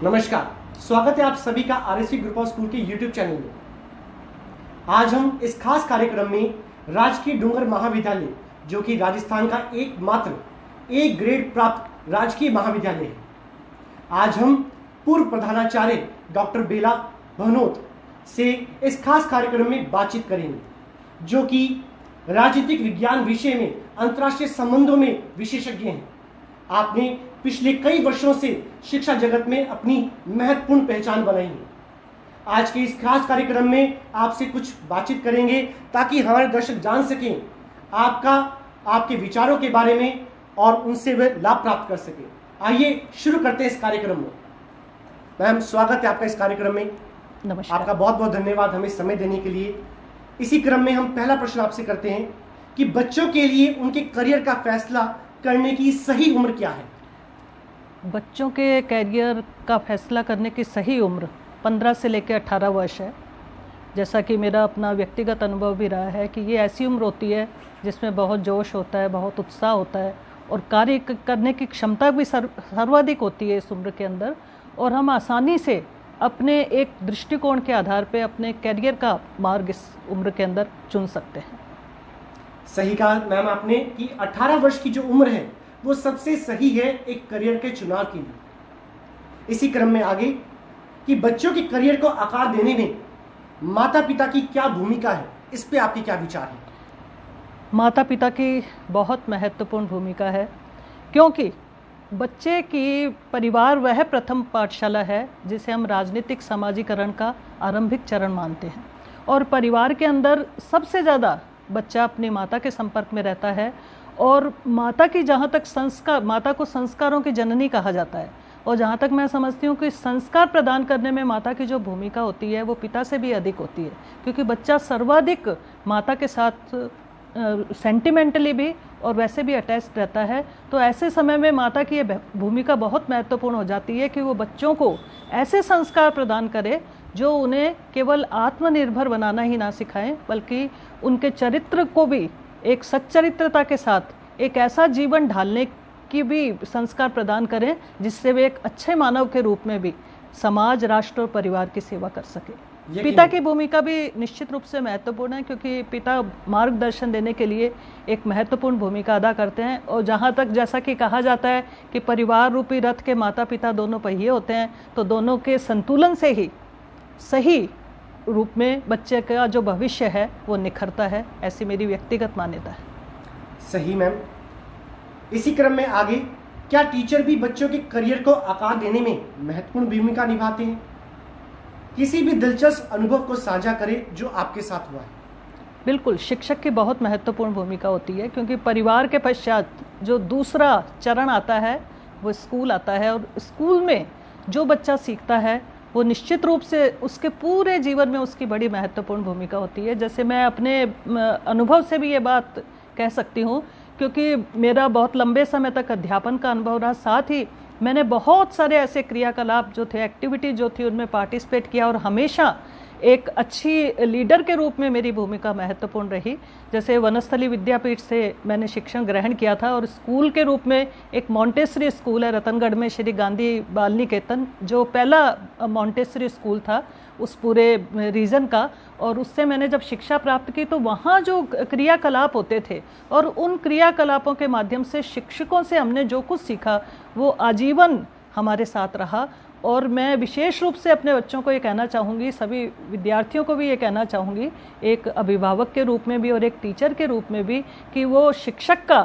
नमस्कार, स्वागत है आप सभी का आरएसवी ग्रुप ऑफ स्कूल के यूट्यूब चैनल में। आज हम इस खास कार्यक्रम में राजकीय डूंगर महाविद्यालय, जो कि राजस्थान का एकमात्र ए ग्रेड प्राप्त राजकीय महाविद्यालय है, आज हम पूर्व प्रधानाचार्य डॉक्टर बेला भनोत से इस खास कार्यक्रम में बातचीत करेंगे, जो कि राजनीतिक विज्ञान विषय में अंतर्राष्ट्रीय संबंधों में विशेषज्ञ हैं। आपने पिछले कई वर्षों से शिक्षा जगत में अपनी महत्वपूर्ण पहचान बनाई है। आज के इस खास कार्यक्रम में आपसे कुछ बातचीत करेंगे ताकि हमारे दर्शक जान सकें आपके विचारों के बारे में और उनसे वे लाभ प्राप्त कर सकें। आइए शुरू करते हैं इस कार्यक्रम में। मैम, स्वागत है आपका इस कार्यक्रम में। नमस्कार। आपका बहुत बहुत धन्यवाद हमें समय देने के लिए। इसी क्रम में हम पहला प्रश्न आपसे करते हैं कि बच्चों के लिए उनके करियर का फैसला करने की सही उम्र क्या है? बच्चों के कैरियर का फैसला करने की सही उम्र 15 से लेकर 18 वर्ष है। जैसा कि मेरा अपना व्यक्तिगत अनुभव भी रहा है कि ये ऐसी उम्र होती है जिसमें बहुत जोश होता है, बहुत उत्साह होता है और कार्य करने की क्षमता भी सर्वाधिक होती है इस उम्र के अंदर, और हम आसानी से अपने एक दृष्टिकोण के आधार पर अपने कैरियर का मार्ग इस उम्र के अंदर चुन सकते हैं। सही कहा मैम आपने कि 18 वर्ष की जो उम्र है वो सबसे सही है एक करियर के चुनाव के लिए। इसी क्रम में आगे कि बच्चों के करियर को आकार देने में माता पिता की क्या भूमिका है, इस पे आपके क्या विचार हैं? माता पिता की बहुत महत्वपूर्ण भूमिका है, क्योंकि बच्चे की परिवार वह प्रथम पाठशाला है जिसे हम राजनीतिक समाजीकरण का आरंभिक चरण मानते हैं। और परिवार के अंदर सबसे ज़्यादा बच्चा अपनी माता के संपर्क में रहता है, और माता की जहाँ तक माता को संस्कारों की जननी कहा जाता है, और जहाँ तक मैं समझती हूँ कि संस्कार प्रदान करने में माता की जो भूमिका होती है वो पिता से भी अधिक होती है, क्योंकि बच्चा सर्वाधिक माता के साथ सेंटिमेंटली भी और वैसे भी अटैच्ड रहता है। तो ऐसे समय में माता की ये भूमिका बहुत महत्वपूर्ण हो जाती है कि वो बच्चों को ऐसे संस्कार प्रदान करे जो उन्हें केवल आत्मनिर्भर बनाना ही ना सिखाएं, बल्कि उनके चरित्र को भी एक सच्चरित्रता के साथ एक ऐसा जीवन ढालने की भी संस्कार प्रदान करें जिससे वे एक अच्छे मानव के रूप में भी समाज, राष्ट्र और परिवार की सेवा कर सके। पिता की भूमिका भी निश्चित रूप से महत्वपूर्ण है, क्योंकि पिता मार्गदर्शन देने के लिए एक महत्वपूर्ण भूमिका अदा करते हैं। और जहाँ तक जैसा कि कहा जाता है कि परिवार रूपी रथ के माता पिता दोनों पहिए होते हैं, तो दोनों के संतुलन से ही सही रूप में बच्चे का जो भविष्य है वो निखरता है, ऐसी मेरी व्यक्तिगत मान्यता है। सही मैम। इसी क्रम में आगे, क्या टीचर भी बच्चों के करियर को आकार देने में महत्वपूर्ण भूमिका निभाते हैं? किसी भी दिलचस्प अनुभव को साझा करें जो आपके साथ हुआ है। बिल्कुल, शिक्षक की बहुत महत्वपूर्ण भूमिका होती है, क्योंकि परिवार के पश्चात जो दूसरा चरण आता है वो स्कूल आता है, और स्कूल में जो बच्चा सीखता है वो निश्चित रूप से उसके पूरे जीवन में उसकी बड़ी महत्वपूर्ण भूमिका होती है। जैसे मैं अपने अनुभव से भी ये बात कह सकती हूँ, क्योंकि मेरा बहुत लंबे समय तक अध्यापन का अनुभव रहा, साथ ही मैंने बहुत सारे ऐसे क्रियाकलाप जो थे, एक्टिविटी जो थी, उनमें पार्टिसिपेट किया, और हमेशा एक अच्छी लीडर के रूप में मेरी भूमिका महत्वपूर्ण रही। जैसे वनस्थली विद्यापीठ से मैंने शिक्षण ग्रहण किया था, और स्कूल के रूप में एक मॉन्टेसरी स्कूल है रतनगढ़ में, श्री गांधी बाल निकेतन, जो पहला मॉन्टेसरी स्कूल था उस पूरे रीजन का। और उससे मैंने जब शिक्षा प्राप्त की तो वहाँ जो क्रियाकलाप होते थे, और उन क्रियाकलापों के माध्यम से शिक्षकों से हमने जो कुछ सीखा वो आजीवन हमारे साथ रहा। और मैं विशेष रूप से अपने बच्चों को ये कहना चाहूँगी, सभी विद्यार्थियों को भी ये कहना चाहूँगी, एक अभिभावक के रूप में भी और एक टीचर के रूप में भी, कि वो शिक्षक का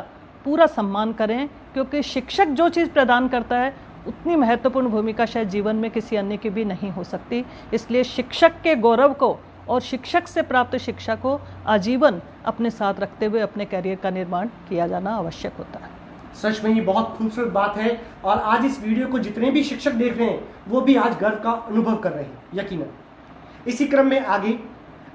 पूरा सम्मान करें, क्योंकि शिक्षक जो चीज़ प्रदान करता है उतनी महत्वपूर्ण भूमिका शायद जीवन में किसी अन्य की भी नहीं हो सकती। इसलिए शिक्षक के गौरव को और शिक्षक से प्राप्त शिक्षा को आजीवन अपने साथ रखते हुए अपने करियर का निर्माण किया जाना आवश्यक होता है। सच में ये बहुत खूबसूरत बात है, और आज इस वीडियो को जितने भी शिक्षक देख रहे हैं वो भी आज गर्व का अनुभव कर रहे हैं, यकीनन। इसी क्रम में आगे,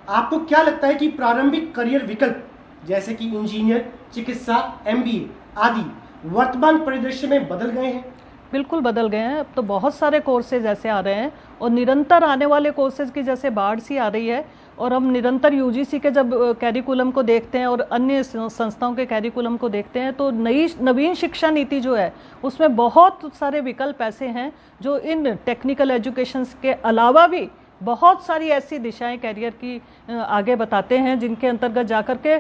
आपको क्या लगता है कि प्रारंभिक करियर विकल्प जैसे कि इंजीनियर, चिकित्सा, एमबीए आदि वर्तमान परिदृश्य में बदल गए हैं? बिल्कुल बदल गए हैं। अब तो बहुत सारे कोर्सेज ऐसे आ रहे हैं, और निरंतर आने वाले कोर्सेज की जैसे बाढ़ सी आ रही है, और हम निरंतर यूजीसी के जब कैरिकुलम को देखते हैं और अन्य संस्थाओं के कैरिकुलम को देखते हैं तो नवीन शिक्षा नीति जो है उसमें बहुत सारे विकल्प ऐसे हैं जो इन टेक्निकल एजुकेशन के अलावा भी बहुत सारी ऐसी दिशाएं कैरियर की आगे बताते हैं जिनके अंतर्गत जाकर के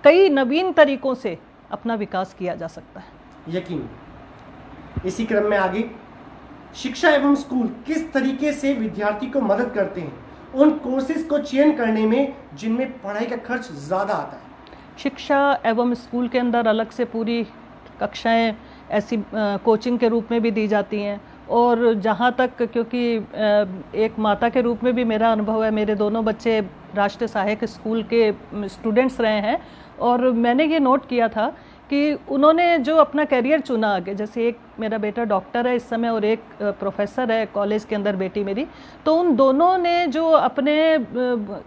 कई नवीन तरीकों से अपना विकास किया जा सकता है। यकीन। इसी क्रम में आगे, शिक्षा एवं स्कूल किस तरीके से विद्यार्थी को मदद करते हैं उन कोर्सेज को चयन करने में जिनमें पढ़ाई का खर्च ज़्यादा आता है? शिक्षा एवं स्कूल के अंदर अलग से पूरी कक्षाएं ऐसी कोचिंग के रूप में भी दी जाती हैं, और जहाँ तक, क्योंकि एक माता के रूप में भी मेरा अनुभव है, मेरे दोनों बच्चे राष्ट्रीय सहायक स्कूल के स्टूडेंट्स रहे हैं, और मैंने ये नोट किया था कि उन्होंने जो अपना करियर चुना आगे, जैसे एक मेरा बेटा डॉक्टर है इस समय और एक प्रोफेसर है कॉलेज के अंदर बेटी मेरी, तो उन दोनों ने जो अपने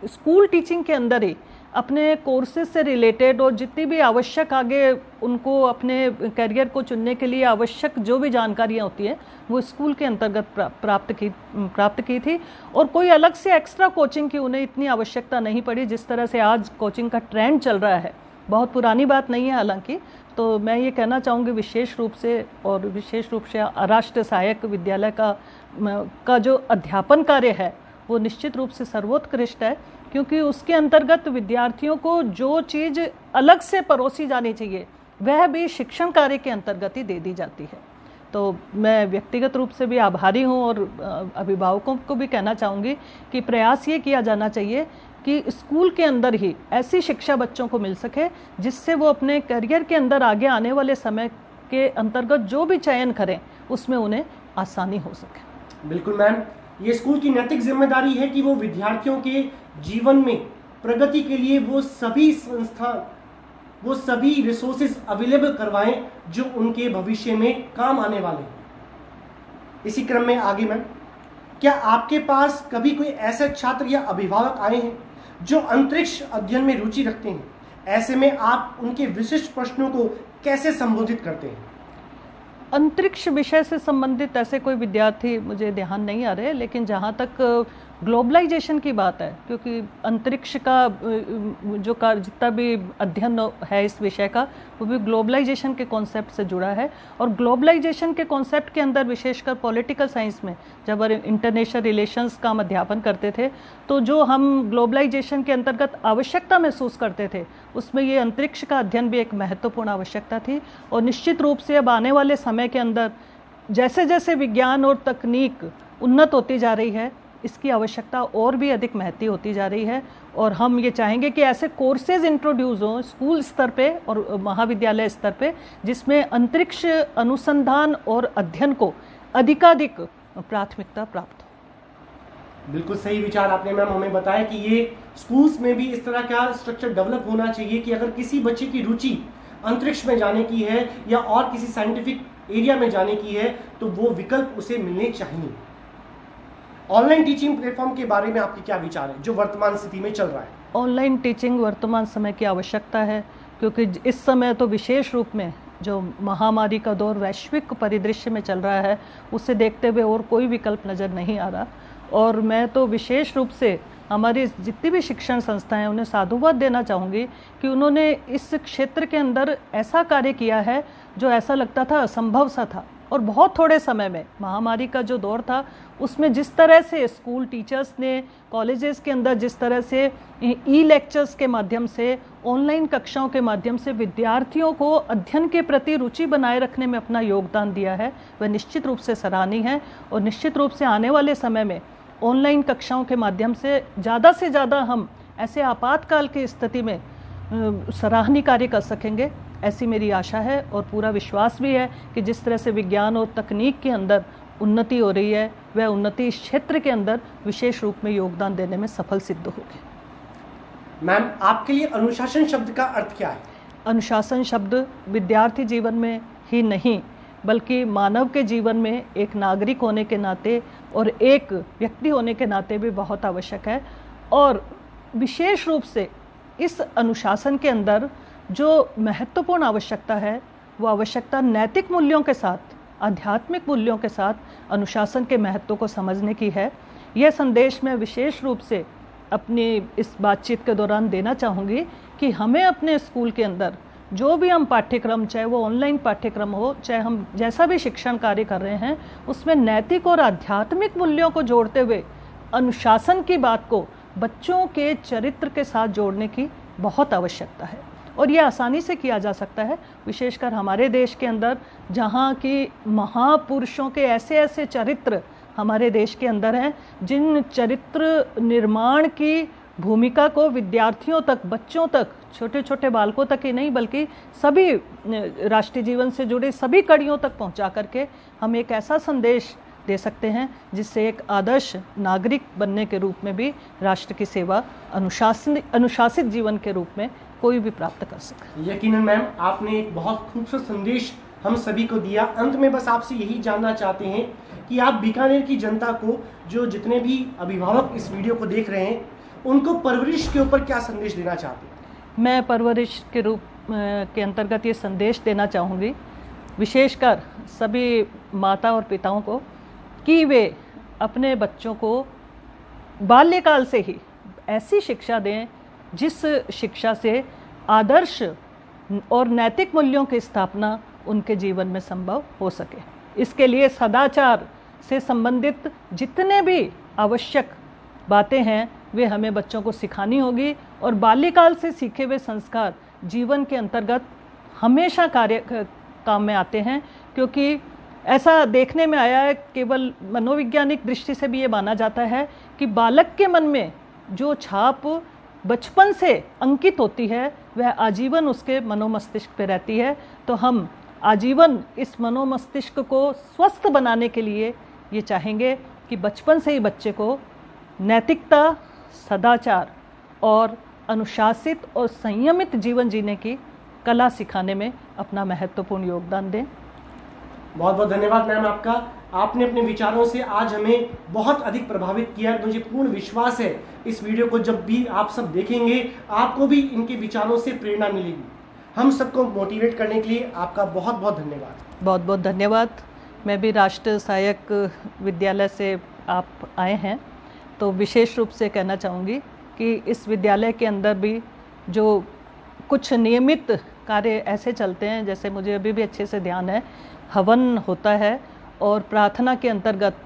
स्कूल टीचिंग के अंदर ही अपने कोर्सेज से रिलेटेड और जितनी भी आवश्यक आगे उनको अपने करियर को चुनने के लिए आवश्यक जो भी जानकारियाँ होती हैं वो स्कूल के अंतर्गत प्राप्त की थी, और कोई अलग से एक्स्ट्रा कोचिंग की उन्हें इतनी आवश्यकता नहीं पड़ी जिस तरह से आज कोचिंग का ट्रेंड चल रहा है। बहुत पुरानी बात नहीं है हालांकि, तो मैं ये कहना चाहूँगी विशेष रूप से राष्ट्रीय सहायक विद्यालय का जो अध्यापन कार्य है वो निश्चित रूप से सर्वोत्कृष्ट है, क्योंकि उसके अंतर्गत विद्यार्थियों को जो चीज़ अलग से परोसी जानी चाहिए वह भी शिक्षण कार्य के अंतर्गत ही दे दी जाती है। तो मैं व्यक्तिगत रूप से भी आभारी हूँ और अभिभावकों को भी कहना चाहूँगी कि प्रयास ये किया जाना चाहिए कि स्कूल के अंदर ही ऐसी शिक्षा बच्चों को मिल सके जिससे वो अपने करियर के अंदर आगे आने वाले समय के अंतर्गत जो भी चयन करें उसमें उन्हें आसानी हो सके। बिल्कुल मैम, ये स्कूल की नैतिक जिम्मेदारी है कि वो विद्यार्थियों के जीवन में प्रगति के लिए वो सभी रिसोर्सेज अवेलेबल करवाएं जो उनके भविष्य में काम आने वाले हैं। इसी क्रम में आगे मैम, क्या आपके पास कभी कोई ऐसे छात्र या अभिभावक आए हैं जो अंतरिक्ष अध्ययन में रुचि रखते हैं? ऐसे में आप उनके विशिष्ट प्रश्नों को कैसे संबोधित करते हैं? अंतरिक्ष विषय से संबंधित ऐसे कोई विद्यार्थी मुझे ध्यान नहीं आ रहे, लेकिन जहाँ तक ग्लोबलाइजेशन की बात है, क्योंकि अंतरिक्ष का जो जितना भी अध्ययन है इस विषय का वो भी ग्लोबलाइजेशन के कॉन्सेप्ट से जुड़ा है, और ग्लोबलाइजेशन के कॉन्सेप्ट के अंदर विशेषकर पॉलिटिकल साइंस में जब इंटरनेशनल रिलेशंस का हम अध्यापन करते थे तो जो हम ग्लोबलाइजेशन के अंतर्गत आवश्यकता महसूस करते थे उसमें ये अंतरिक्ष का अध्ययन भी एक महत्वपूर्ण आवश्यकता थी। और निश्चित रूप से अब आने वाले समय के अंदर जैसे जैसे विज्ञान और तकनीक उन्नत होती जा रही है इसकी आवश्यकता और भी अधिक महती होती जा रही है, और हम ये चाहेंगे कि ऐसे कोर्सेज इंट्रोड्यूस हों स्कूल स्तर पे और महाविद्यालय स्तर पे जिसमें अंतरिक्ष अनुसंधान और अध्ययन को अधिकाधिक प्राथमिकता प्राप्त हो। बिल्कुल सही विचार आपने मैम हमें बताया कि ये स्कूल्स में भी इस तरह का स्ट्रक्चर डेवलप होना चाहिए कि अगर किसी बच्चे की रुचि अंतरिक्ष में जाने की है या और किसी साइंटिफिक एरिया में जाने की है तो वो विकल्प उसे मिलने चाहिए। ऑनलाइन टीचिंग प्लेटफॉर्म के बारे में आपके क्या विचार है जो वर्तमान स्थिति में चल रहा है? ऑनलाइन टीचिंग वर्तमान समय की आवश्यकता है, क्योंकि इस समय तो विशेष रूप में जो महामारी का दौर वैश्विक परिदृश्य में चल रहा है उसे देखते हुए और कोई विकल्प नज़र नहीं आ रहा। और मैं तो विशेष रूप से हमारी जितनी भी शिक्षण संस्थाएं हैं उन्हें साधुवाद देना चाहूँगी कि उन्होंने इस क्षेत्र के अंदर ऐसा कार्य किया है जो ऐसा लगता था असंभव सा था, और बहुत थोड़े समय में महामारी का जो दौर था उसमें जिस तरह से स्कूल टीचर्स ने कॉलेजेस के अंदर जिस तरह से ई लेक्चर्स के माध्यम से ऑनलाइन कक्षाओं के माध्यम से विद्यार्थियों को अध्ययन के प्रति रुचि बनाए रखने में अपना योगदान दिया है वह निश्चित रूप से सराहनीय है। और निश्चित रूप से आने वाले समय में ऑनलाइन कक्षाओं के माध्यम से ज़्यादा हम ऐसे आपातकाल की स्थिति में सराहनीय कार्य कर सकेंगे, ऐसी मेरी आशा है और पूरा विश्वास भी है कि जिस तरह से विज्ञान और तकनीक के अंदर उन्नति हो रही है वह उन्नति इस क्षेत्र के अंदर विशेष रूप में योगदान देने में सफल सिद्ध होगी। मैम, आपके लिए अनुशासन शब्द का अर्थ क्या है? अनुशासन शब्द विद्यार्थी जीवन में ही नहीं बल्कि मानव के जीवन में एक नागरिक होने के नाते और एक व्यक्ति होने के नाते भी बहुत आवश्यक है। और विशेष रूप से इस अनुशासन के अंदर जो महत्वपूर्ण आवश्यकता है वो आवश्यकता नैतिक मूल्यों के साथ, आध्यात्मिक मूल्यों के साथ अनुशासन के महत्व को समझने की है। यह संदेश मैं विशेष रूप से अपनी इस बातचीत के दौरान देना चाहूँगी कि हमें अपने स्कूल के अंदर जो भी हम पाठ्यक्रम, चाहे वो ऑनलाइन पाठ्यक्रम हो, चाहे हम जैसा भी शिक्षण कार्य कर रहे हैं, उसमें नैतिक और आध्यात्मिक मूल्यों को जोड़ते हुए अनुशासन की बात को बच्चों के चरित्र के साथ जोड़ने की बहुत आवश्यकता है। और ये आसानी से किया जा सकता है, विशेषकर हमारे देश के अंदर जहाँ की महापुरुषों के ऐसे ऐसे चरित्र हमारे देश के अंदर हैं, जिन चरित्र निर्माण की भूमिका को विद्यार्थियों तक, बच्चों तक, छोटे छोटे बालकों तक ही नहीं बल्कि सभी राष्ट्रीय जीवन से जुड़े सभी कड़ियों तक पहुंचा करके हम एक ऐसा संदेश दे सकते हैं जिससे एक आदर्श नागरिक बनने के रूप में भी राष्ट्र की सेवा अनुशासित जीवन के रूप में कोई भी प्राप्त कर सके। यकीनन मैम, आपने एक बहुत खूबसूरत संदेश हम सभी को दिया। अंत में बस आपसे यही जानना चाहते हैं कि आप बीकानेर की जनता को, जो जितने भी अभिभावक इस वीडियो को देख रहे हैं, उनको परवरिश के ऊपर क्या संदेश देना चाहते हैं? मैं परवरिश के रूप के अंतर्गत ये संदेश देना चाहूँगी, विशेषकर सभी माता और पिताओं को, कि वे अपने बच्चों को बाल्यकाल से ही ऐसी शिक्षा दें जिस शिक्षा से आदर्श और नैतिक मूल्यों की स्थापना उनके जीवन में संभव हो सके। इसके लिए सदाचार से संबंधित जितने भी आवश्यक बातें हैं वे हमें बच्चों को सिखानी होगी, और बाल्यकाल से सीखे हुए संस्कार जीवन के अंतर्गत हमेशा काम में आते हैं, क्योंकि ऐसा देखने में आया है, केवल मनोवैज्ञानिक दृष्टि से भी ये माना जाता है कि बालक के मन में जो छाप बचपन से अंकित होती है वह आजीवन उसके मनोमस्तिष्क पे रहती है। तो हम आजीवन इस मनोमस्तिष्क को स्वस्थ बनाने के लिए ये चाहेंगे कि बचपन से ही बच्चे को नैतिकता, सदाचार और अनुशासित और संयमित जीवन जीने की कला सिखाने में अपना महत्वपूर्ण योगदान दें। बहुत बहुत धन्यवाद मैम आपका। आपने अपने विचारों से आज हमें बहुत अधिक प्रभावित किया। मुझे पूर्ण विश्वास है इस वीडियो को जब भी आप सब देखेंगे आपको भी इनके विचारों से प्रेरणा मिलेगी। हम सबको मोटिवेट करने के लिए आपका बहुत बहुत धन्यवाद। बहुत बहुत धन्यवाद। मैं भी राष्ट्रीय सहायक विद्यालय से आप आए हैं, तो विशेष रूप से कहना चाहूँगी कि इस विद्यालय के अंदर भी जो कुछ नियमित कार्य ऐसे चलते हैं, जैसे मुझे अभी भी अच्छे से ध्यान है, हवन होता है और प्रार्थना के अंतर्गत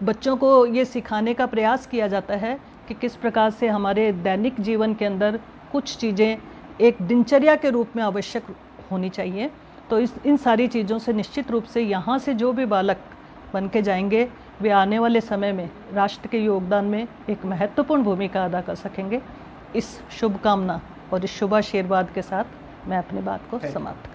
बच्चों को ये सिखाने का प्रयास किया जाता है कि किस प्रकार से हमारे दैनिक जीवन के अंदर कुछ चीज़ें एक दिनचर्या के रूप में आवश्यक होनी चाहिए। तो इन सारी चीज़ों से निश्चित रूप से यहाँ से जो भी बालक बन के जाएंगे वे आने वाले समय में राष्ट्र के योगदान में एक महत्वपूर्ण भूमिका अदा कर सकेंगे। इस शुभकामना और इस शुभ आशीर्वाद के साथ मैं अपनी बात को समाप्त